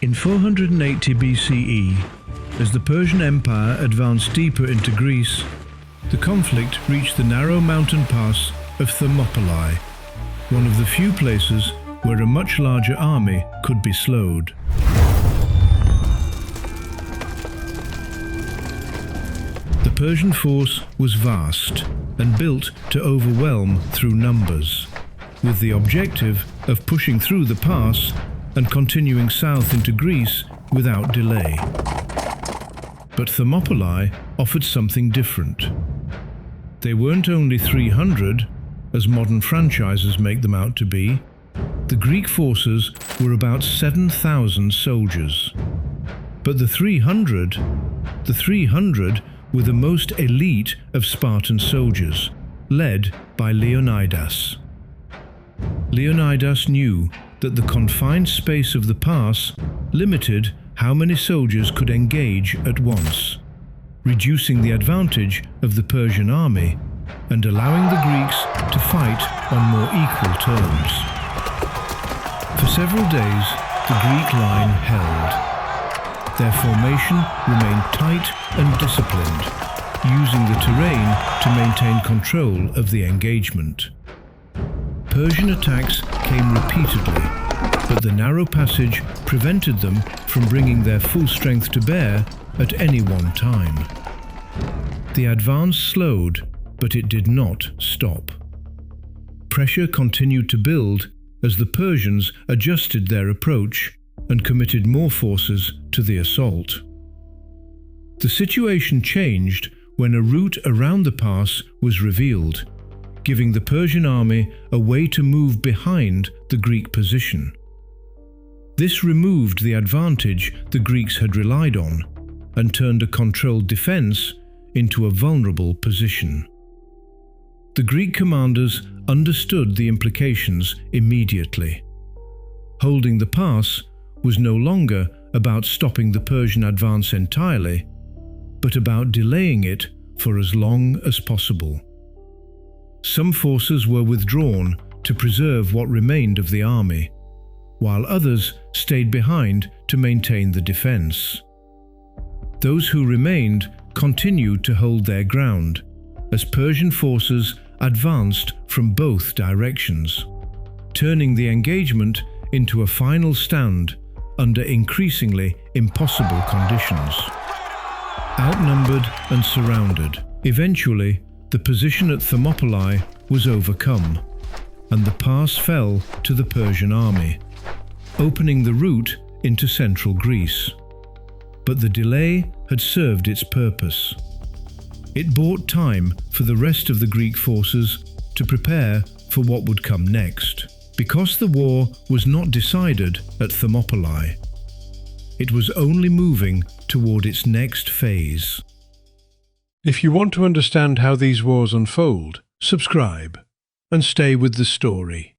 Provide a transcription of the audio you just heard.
In 480 BCE, as the Persian Empire advanced deeper into Greece, the conflict reached the narrow mountain pass of Thermopylae, one of the few places where a much larger army could be slowed. The Persian force was vast and built to overwhelm through numbers, with the objective of pushing through the pass and continuing south into Greece without delay. But Thermopylae offered something different. They weren't only 300, as modern franchises make them out to be. The Greek forces were about 7,000 soldiers. But the 300 were the most elite of Spartan soldiers, led by Leonidas. Leonidas knew that the confined space of the pass limited how many soldiers could engage at once, reducing the advantage of the Persian army and allowing the Greeks to fight on more equal terms. For several days, the Greek line held. Their formation remained tight and disciplined, using the terrain to maintain control of the engagement. Persian attacks came repeatedly, but the narrow passage prevented them from bringing their full strength to bear at any one time. The advance slowed, but it did not stop. Pressure continued to build as the Persians adjusted their approach and committed more forces to the assault. The situation changed when a route around the pass was revealed, giving the Persian army a way to move behind the Greek position. This removed the advantage the Greeks had relied on and turned a controlled defense into a vulnerable position. The Greek commanders understood the implications immediately. Holding the pass was no longer about stopping the Persian advance entirely, but about delaying it for as long as possible. Some forces were withdrawn to preserve what remained of the army, while others stayed behind to maintain the defense. Those who remained continued to hold their ground as Persian forces advanced from both directions, turning the engagement into a final stand under increasingly impossible conditions. Outnumbered and surrounded, eventually the position at Thermopylae was overcome, and the pass fell to the Persian army, opening the route into central Greece. But the delay had served its purpose. It bought time for the rest of the Greek forces to prepare for what would come next. Because the war was not decided at Thermopylae, it was only moving toward its next phase. If you want to understand how these wars unfold, subscribe and stay with the story.